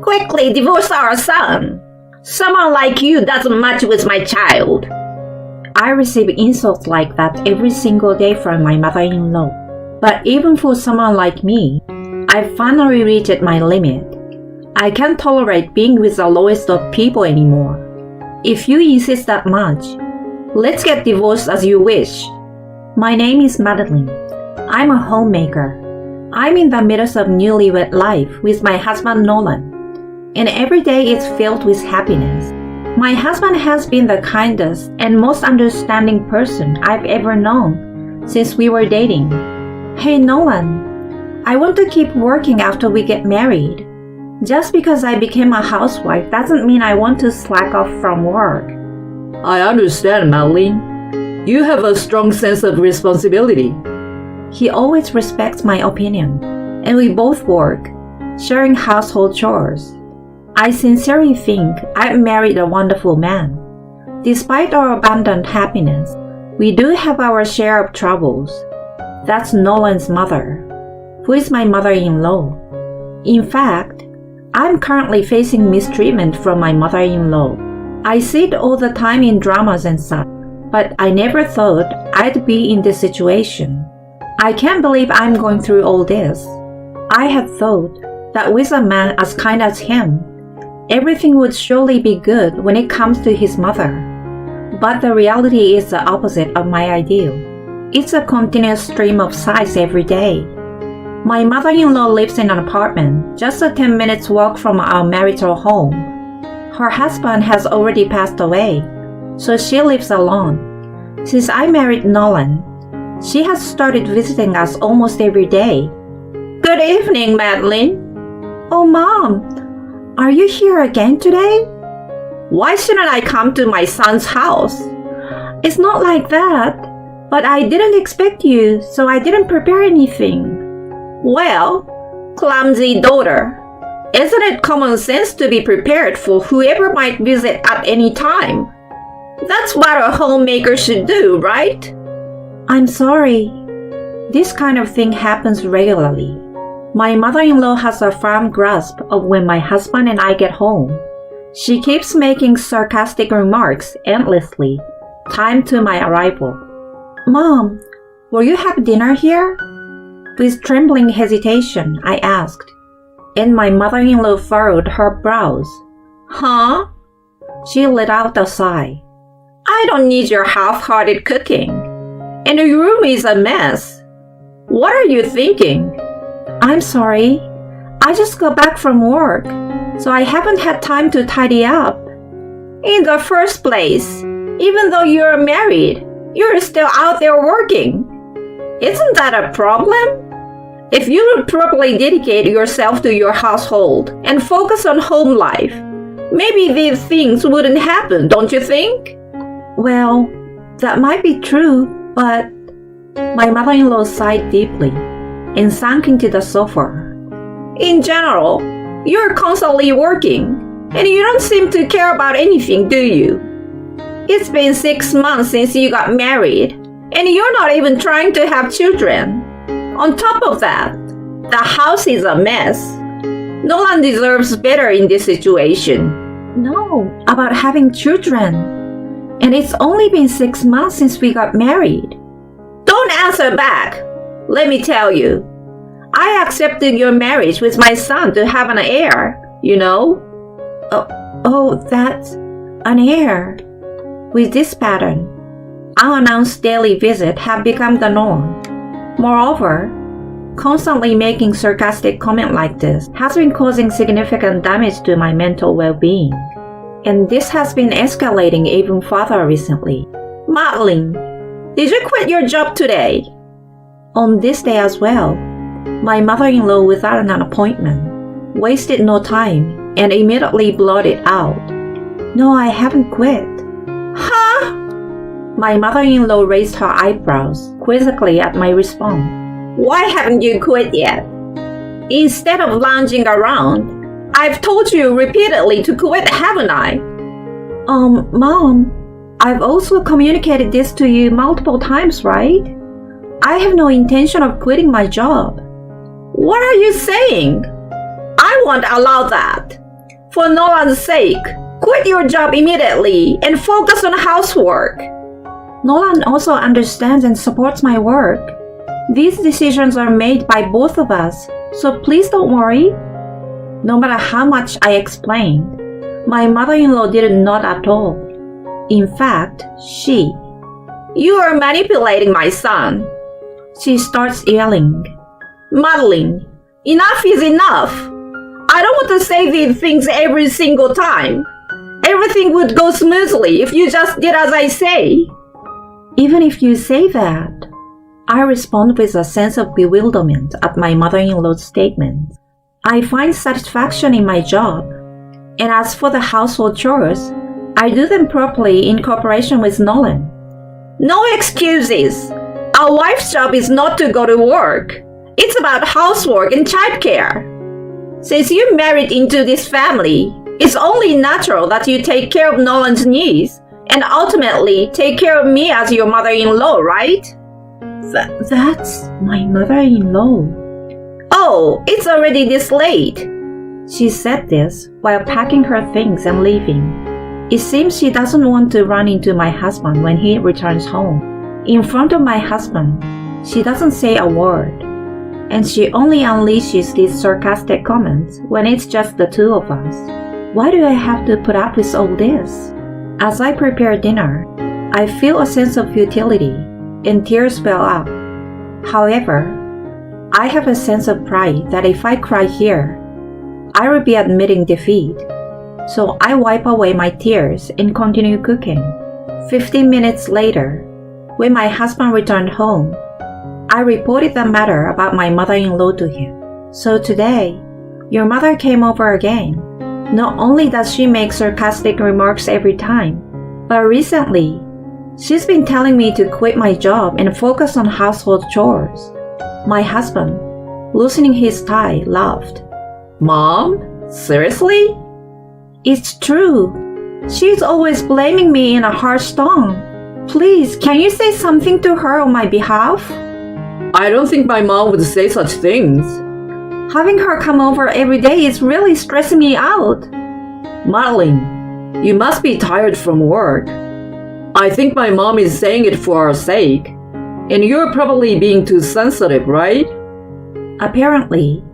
quickly divorce our son. Someone like you doesn't match with my child. I receive insults like that every single day from my mother-in-law. But even for someone like me, I finally reached my limit. I can't tolerate being with the lowest of people anymore. If you insist that much, let's get divorced as you wish. My name is Madeline. I'm a homemaker. I'm in the middle of newlywed life with my husband Nolan, and every day is filled with happiness. My husband has been the kindest and most understanding person I've ever known since we were dating. Hey Nolan, I want to keep working after we get married. Just because I became a housewife doesn't mean I want to slack off from work. I understand, Madeline. You have a strong sense of responsibility. He always respects my opinion, and we both work, sharing household chores. I sincerely think I've married a wonderful man. Despite our abundant happiness, we do have our share of troubles. That's Nolan's mother, who is my mother-in-law. In fact, I'm currently facing mistreatment from my mother-in-law. I see it all the time in dramas and such, but I never thought I'd be in this situation. I can't believe I'm going through all this. I had thought that with a man as kind as him, everything would surely be good when it comes to his mother. But the reality is the opposite of my ideal. It's a continuous stream of sighs every day. My mother-in-law lives in an apartment just a 10 minutes walk from our marital home. Her husband has already passed away, so she lives alone. Since I married Nolan, she has started visiting us almost every day. Good evening, Madeline. Oh, Mom, are you here again today? Why shouldn't I come to my son's house? It's not like that, but I didn't expect you, so I didn't prepare anything. Well, clumsy daughter, isn't it common sense to be prepared for whoever might visit at any time? That's what a homemaker should do, right? I'm sorry. This kind of thing happens regularly. My mother-in-law has a firm grasp of when my husband and I get home. She keeps making sarcastic remarks endlessly, timed to my arrival. Mom, will you have dinner here? With trembling hesitation, I asked, and my mother-in-law furrowed her brows. Huh? She let out a sigh. I don't need your half-hearted cooking. And your room is a mess. What are you thinking? I'm sorry. I just got back from work, so I haven't had time to tidy up. In the first place, even though you're married, you're still out there working. Isn't that a problem? If you would properly dedicate yourself to your household and focus on home life, maybe these things wouldn't happen, don't you think? Well, that might be true, but my mother-in-law sighed deeply and sank into the sofa. In general, you're constantly working, and you don't seem to care about anything, do you? It's been 6 months since you got married, and you're not even trying to have children. On top of that, the house is a mess. Nolan deserves better in this situation. No, about having children. And it's only been 6 months since we got married. Don't answer back. Let me tell you, I accepted your marriage with my son to have an heir, you know. That's an heir. With this pattern, unannounced daily visits have become the norm. Moreover, constantly making sarcastic comments like this has been causing significant damage to my mental well-being. And this has been escalating even further recently. Madeline, did you quit your job today? On this day as well, my mother-in-law, without an appointment, wasted no time and immediately blurted out, "No, I haven't quit." Huh? My mother-in-law raised her eyebrows quizzically at my response. Why haven't you quit yet? Instead of lounging around, I've told you repeatedly to quit, haven't I? Mom, I've also communicated this to you multiple times, right? I have no intention of quitting my job. What are you saying? I won't allow that. For Nolan's sake, quit your job immediately and focus on housework. Nolan also understands and supports my work. These decisions are made by both of us, so please don't worry. No matter how much I explained, my mother-in-law didn't nod at all. In fact, You are manipulating my son. she starts yelling. Madeline, enough is enough. I don't want to say these things every single time. Everything would go smoothly if you just did as I say. Even if you say that, I respond with a sense of bewilderment at my mother-in-law's statement. I find satisfaction in my job, and as for the household chores, I do them properly in cooperation with Nolan. No excuses. A wife's job is not to go to work. It's about housework and childcare. Since you married into this family, it's only natural that you take care of Nolan's needs and ultimately take care of me as your mother-in-law, right? That's my mother-in-law. Oh, it's already this late. She said this while packing her things and leaving. It seems she doesn't want to run into my husband when he returns home. In front of my husband, she doesn't say a word, and she only unleashes these sarcastic comments when it's just the two of us. Why do I have to put up with all this? As I prepare dinner, I feel a sense of futility, and tears well up. However, I have a sense of pride that if I cry here, I will be admitting defeat. So I wipe away my tears and continue cooking. 15 minutes later, when my husband returned home, I reported the matter about my mother-in-law to him. So today, your mother came over again. Not only does she make sarcastic remarks every time, but recently, she's been telling me to quit my job and focus on household chores. My husband, loosening his tie, laughed. Mom? Seriously? It's true. She's always blaming me in a harsh tone. Please, can you say something to her on my behalf? I don't think my mom would say such things. Having her come over every day is really stressing me out. Madeline, you must be tired from work. I think my mom is saying it for our sake. And you're probably being too sensitive, right? Apparently,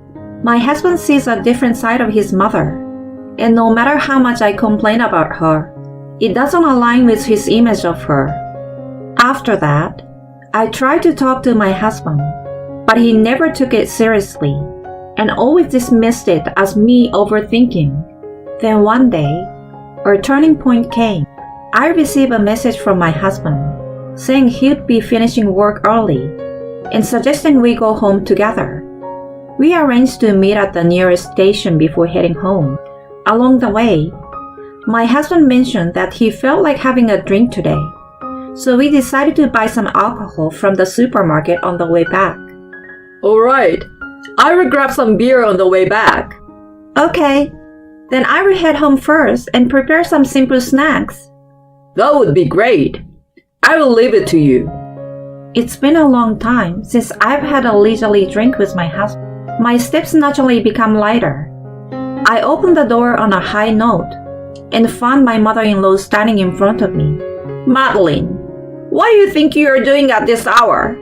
my husband sees a different side of his mother. And no matter how much I complain about her, it doesn't align with his image of her. After that, I tried to talk to my husband, but he never took it seriously and always dismissed it as me overthinking. Then one day, a turning point came. I received a message from my husband saying he'd be finishing work early and suggesting we go home together. We arranged to meet at the nearest station before heading home. Along the way, my husband mentioned that he felt like having a drink today, so we decided to buy some alcohol from the supermarket on the way back. All right. I will grab some beer on the way back. Okay, then I will head home first and prepare some simple snacks. That would be great. I will leave it to you. It's been a long time since I've had a leisurely drink with my husband. My steps naturally become lighter. I opened the door on a high note and found my mother-in-law standing in front of me. Madeline, what do you think you are doing at this hour?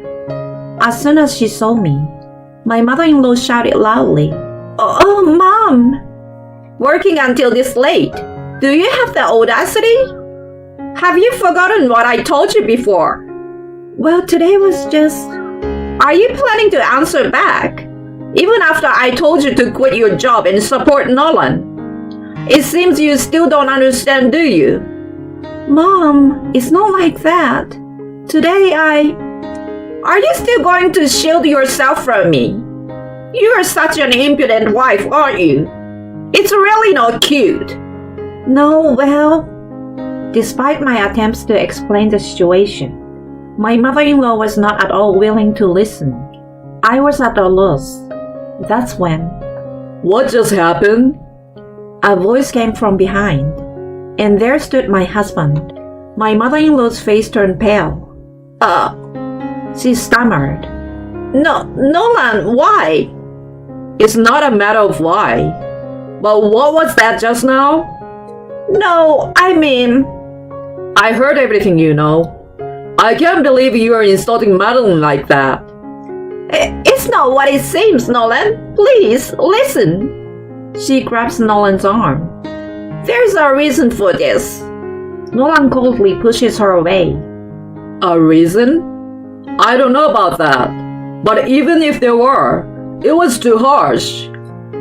As soon as she saw me, my mother-in-law shouted loudly, Oh, Mom! Working until this late? Do you have the audacity? Have you forgotten what I told you before? Well, today was just... Are you planning to answer back? Even after I told you to quit your job and support Nolan? It seems you still don't understand, do you? Mom, it's not like that. Today Are you still going to shield yourself from me? You are such an impudent wife, aren't you? It's really not cute. No, well... Despite my attempts to explain the situation, my mother-in-law was not at all willing to listen. I was at a loss. That's when... What just happened? A voice came from behind, and there stood my husband. My mother-in-law's face turned pale. She stammered. No, Nolan, why? It's not a matter of why. But what was that just now? No, I mean, I heard everything, you know. I can't believe you are insulting Madeline like that. it's not what it seems, Nolan. Please, listen. She grabs Nolan's arm. There's a reason for this. Nolan coldly pushes her away. A reason? I don't know about that. But even if there were, it was too harsh.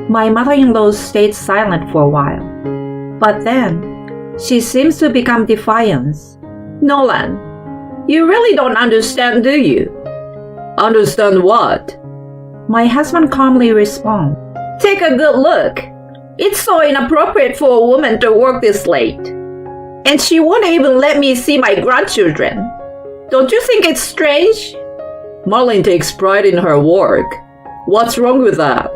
My mother-in-law stayed silent for a while. But then, she seems to become defiant. Nolan, you really don't understand, do you? Understand what? My husband calmly responds. Take a good look. It's so inappropriate for a woman to work this late. And she won't even let me see my grandchildren. Don't you think it's strange? Madeline takes pride in her work. What's wrong with that?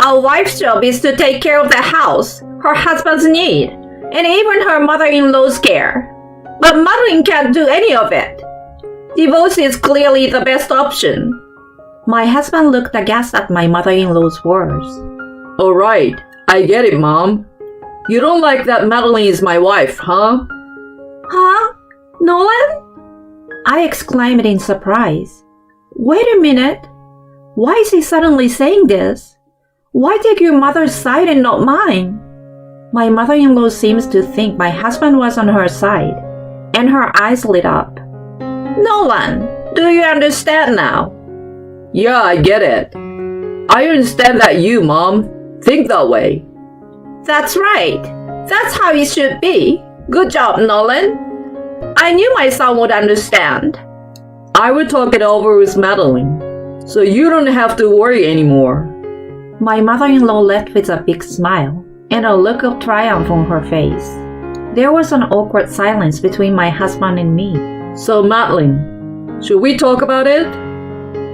A wife's job is to take care of the house, her husband's need, and even her mother-in-law's care. But Madeline can't do any of it. Divorce is clearly the best option. My husband looked aghast at my mother-in-law's words. All right, I get it, Mom. You don't like that Madeline is my wife, huh? Huh? Nolan? I exclaimed in surprise. Wait a minute. Why is he suddenly saying this? Why take your mother's side and not mine? My mother-in-law seems to think my husband was on her side, and her eyes lit up. Nolan, do you understand now? Yeah, I get it. I understand that you, Mom, think that way. That's right. That's how it should be. Good job, Nolan. I knew my son would understand. I will talk it over with Madeline, so you don't have to worry anymore. My mother-in-law left with a big smile and a look of triumph on her face. There was an awkward silence between my husband and me. So, Madeline, should we talk about it?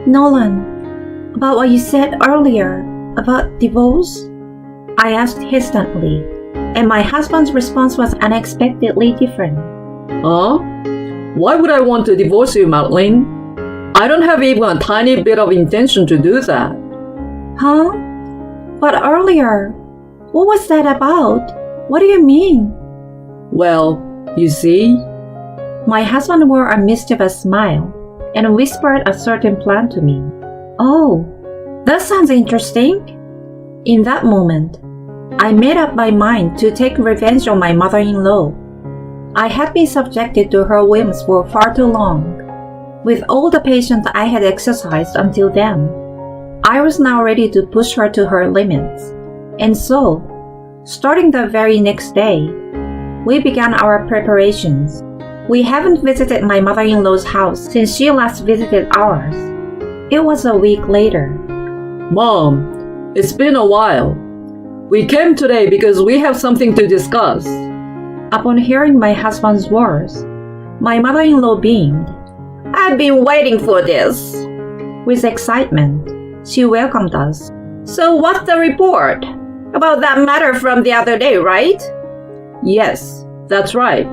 Nolan, about what you said earlier, about divorce? I asked hesitantly, and my husband's response was unexpectedly different. Huh? Why would I want to divorce you, Madeline? I don't have even a tiny bit of intention to do that. Huh? But earlier, what was that about? What do you mean? Well, you see? My husband wore a mischievous smile and whispered a certain plan to me. Oh, that sounds interesting. In that moment, I made up my mind to take revenge on my mother-in-law. I had been subjected to her whims for far too long. With all the patience I had exercised until then, I was now ready to push her to her limits. And so, starting the very next day, we began our preparations. We haven't visited my mother-in-law's house since she last visited ours. It was a week later. Mom, it's been a while. We came today because we have something to discuss. Upon hearing my husband's words, my mother-in-law beamed. I've been waiting for this. With excitement, she welcomed us. So what's the report? About that matter from the other day, right? Yes, that's right.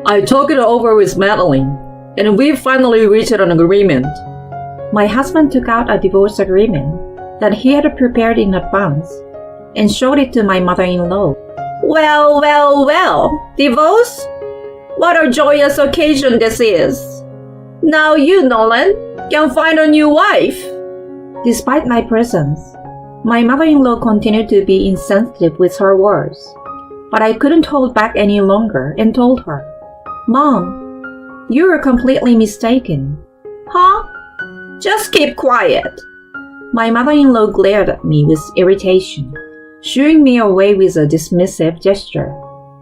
I talked it over with Madeline, and we finally reached an agreement. My husband took out a divorce agreement that he had prepared in advance and showed it to my mother-in-law. Well, divorce? What a joyous occasion this is. Now you, Nolan, can find a new wife. Despite my presence, my mother-in-law continued to be insensitive with her words, but I couldn't hold back any longer and told her, Mom, you are completely mistaken. Huh? Just keep quiet. My mother-in-law glared at me with irritation, shooing me away with a dismissive gesture.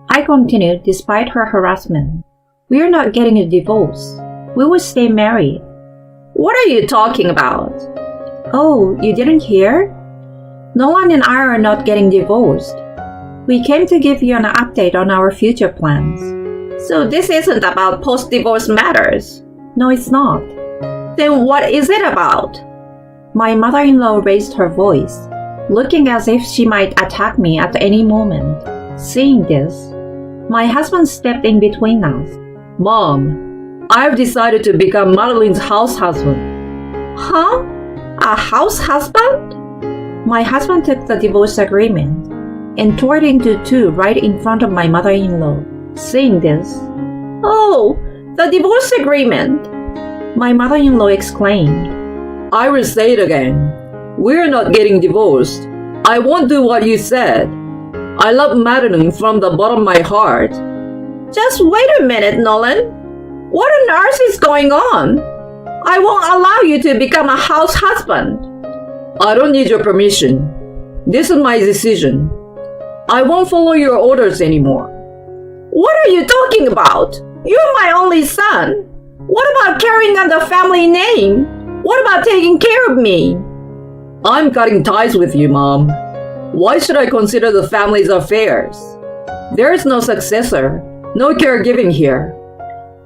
I continued despite her harassment. We are not getting a divorce. We will stay married. What are you talking about? Oh, you didn't hear? Nolan and I are not getting divorced. We came to give you an update on our future plans. So this isn't about post-divorce matters? No, it's not. Then what is it about? My mother-in-law raised her voice, looking as if she might attack me at any moment. Seeing this, my husband stepped in between us. Mom, I've decided to become Madeline's house husband. Huh? A house husband? My husband took the divorce agreement and tore it into two right in front of my mother-in-law. Seeing this, Oh, the divorce agreement. my mother-in-law exclaimed. I will say it again. We're not getting divorced. I won't do what you said. I love Madeline from the bottom of my heart. Just wait a minute, Nolan. What on earth is going on? I won't allow you to become a house husband. I don't need your permission. This is my decision. I won't follow your orders anymore. What are you talking about? You're my only son. What about carrying on the family name? What about taking care of me? I'm cutting ties with you, Mom. Why should I consider the family's affairs? There is no successor, no caregiving here.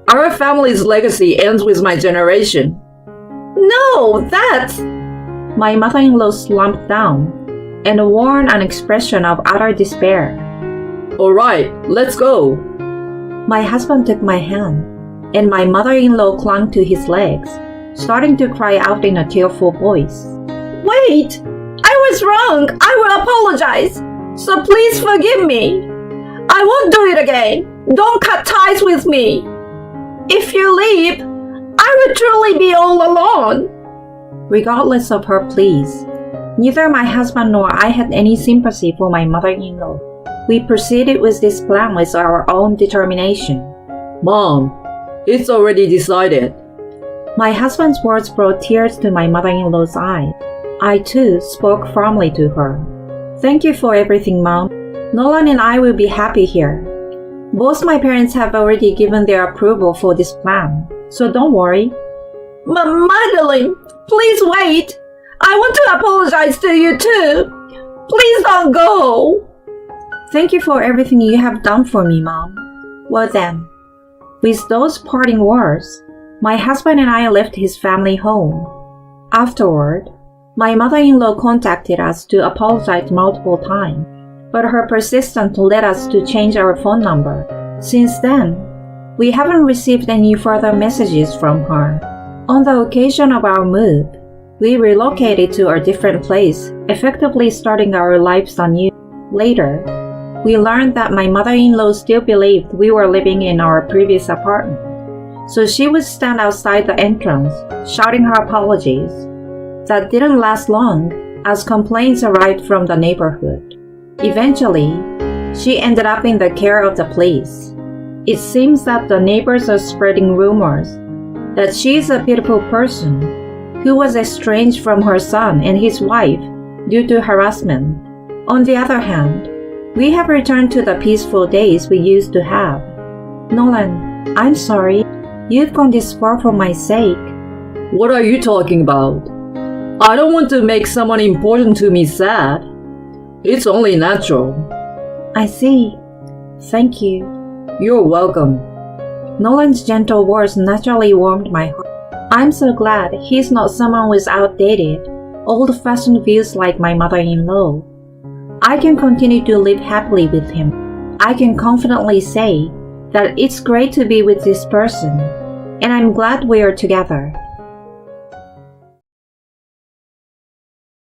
Our family's legacy ends with my generation. No, that's... My mother-in-law slumped down and wore an expression of utter despair. All right, let's go. My husband took my hand, and my mother-in-law clung to his legs, starting to cry out in a tearful voice. Wait! I was wrong. I will apologize. So please forgive me. I won't do it again. Don't cut ties with me. If you leave, I will truly be all alone. Regardless of her pleas, neither my husband nor I had any sympathy for my mother-in-law. We proceeded with this plan with our own determination. Mom, it's already decided. My husband's words brought tears to my mother-in-law's eyes. I too spoke firmly to her. Thank you for everything, Mom. Nolan and I will be happy here. Both my parents have already given their approval for this plan, so don't worry. Madeline, please wait. I want to apologize to you too. Please don't go. Thank you for everything you have done for me, Mom. Well then, with those parting words, my husband and I left his family home. Afterward, my mother-in-law contacted us to apologize multiple times, but her persistence led us to change our phone number. Since then, we haven't received any further messages from her. On the occasion of our move, we relocated to a different place, effectively starting our lives anew. Later, we learned that my mother-in-law still believed we were living in our previous apartment, so she would stand outside the entrance, shouting her apologies. That didn't last long, as complaints arrived from the neighborhood. Eventually, she ended up in the care of the police. It seems that the neighbors are spreading rumors that she is a beautiful person who was estranged from her son and his wife due to harassment. On the other hand, we have returned to the peaceful days we used to have. Nolan, I'm sorry. You've gone this far for my sake. What are you talking about? I don't want to make someone important to me sad. It's only natural. I see. Thank you. You're welcome. Nolan's gentle words naturally warmed my heart. I'm so glad he's not someone with outdated, old-fashioned views like my mother-in-law. I can continue to live happily with him. I can confidently say that it's great to be with this person, and I'm glad we are together.